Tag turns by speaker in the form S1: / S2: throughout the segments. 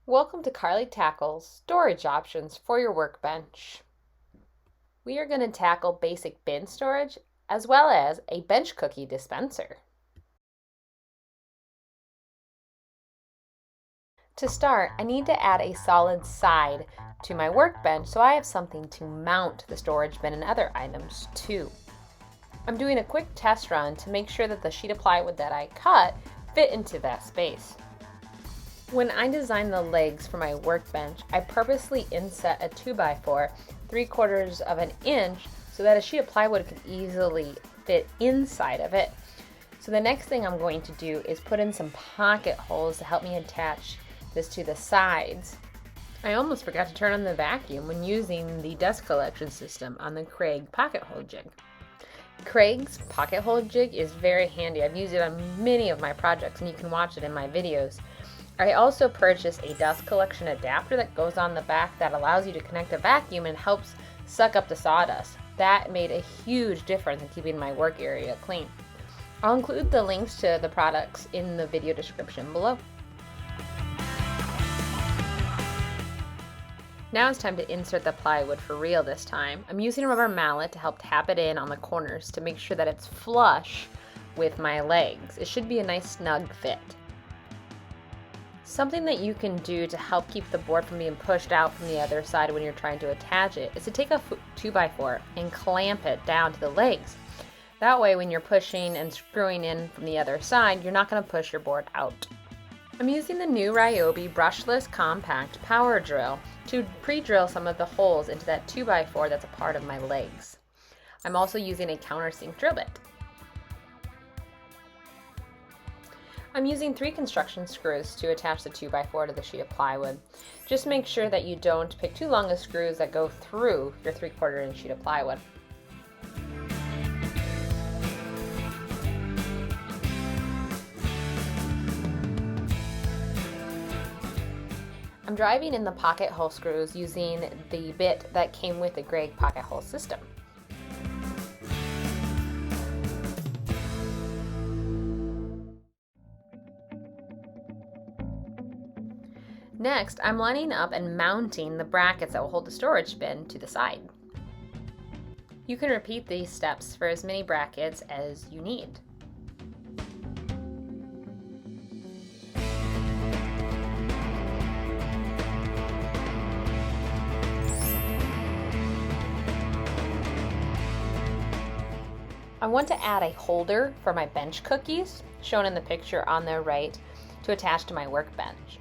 S1: Welcome to Carly Tackle's storage options for your workbench. We are going to tackle basic bin storage as well as a bench cookie dispenser. To start, I need to add a solid side to my workbench so I have something to mount the storage bin and other items to. I'm doing a quick test run to make sure that the sheet of plywood that I cut fit into that space. When I designed the legs for my workbench, I purposely inset a 2x4 3/4 of an inch so that a sheet of plywood could easily fit inside of it. So the next thing I'm going to do is put in some pocket holes to help me attach this to the sides. I almost forgot to turn on the vacuum when using the dust collection system on the Kreg pocket hole jig. Kreg's pocket hole jig is very handy. I've used it on many of my projects and you can watch it in my videos. I also purchased a dust collection adapter that goes on the back that allows you to connect a vacuum and helps suck up the sawdust. That made a huge difference in keeping my work area clean. I'll include the links to the products in the video description below. Now it's time to insert the plywood for real this time. I'm using a rubber mallet to help tap it in on the corners to make sure that it's flush with my legs. It should be a nice snug fit. Something that you can do to help keep the board from being pushed out from the other side when you're trying to attach it is to take a 2x4 and clamp it down to the legs. That way when you're pushing and screwing in from the other side, you're not going to push your board out. I'm using the new Ryobi brushless compact power drill to pre-drill some of the holes into that 2x4 that's a part of my legs. I'm also using a countersink drill bit. I'm using 3 construction screws to attach the 2x4 to the sheet of plywood. Just make sure that you don't pick too long of screws that go through your 3/4 inch sheet of plywood. I'm driving in the pocket hole screws using the bit that came with the Kreg pocket hole system. Next, I'm lining up and mounting the brackets that will hold the storage bin to the side. You can repeat these steps for as many brackets as you need. I want to add a holder for my bench cookies, shown in the picture on the right, to attach to my workbench.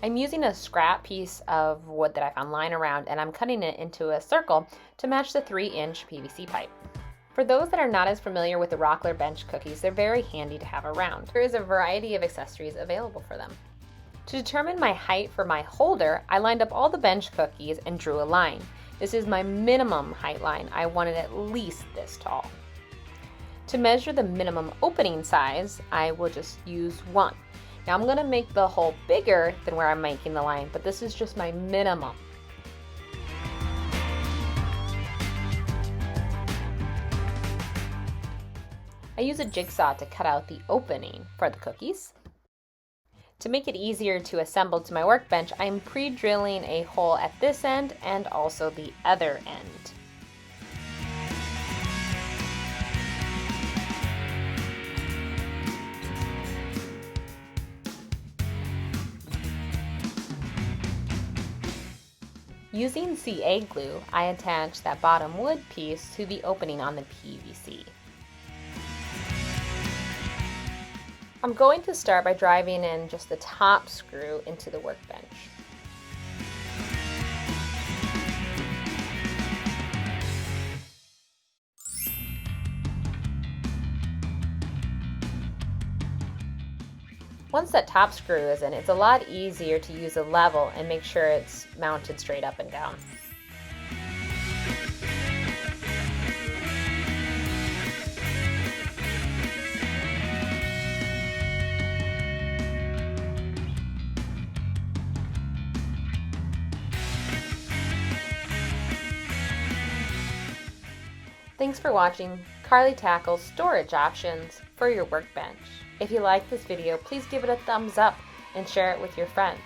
S1: I'm using a scrap piece of wood that I found lying around and I'm cutting it into a circle to match the 3-inch PVC pipe. For those that are not as familiar with the Rockler bench cookies, they're very handy to have around. There is a variety of accessories available for them. To determine my height for my holder, I lined up all the bench cookies and drew a line. This is my minimum height line. I want it at least this tall. To measure the minimum opening size, I will just use 1. Now I'm going to make the hole bigger than where I'm making the line, but this is just my minimum. I use a jigsaw to cut out the opening for the cookies. To make it easier to assemble to my workbench, I'm pre-drilling a hole at this end and also the other end. Using CA glue, I attach that bottom wood piece to the opening on the PVC. I'm going to start by driving in just the top screw into the workbench. Once that top screw is in, it's a lot easier to use a level and make sure it's mounted straight up and down. Thanks for watching Carly Tackle's storage options for your workbench. If you like this video, please give it a thumbs up and share it with your friends.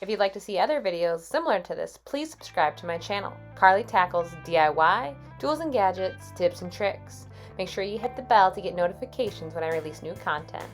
S1: If you'd like to see other videos similar to this, please subscribe to my channel. Carly tackles DIY, tools and gadgets, tips and tricks. Make sure you hit the bell to get notifications when I release new content.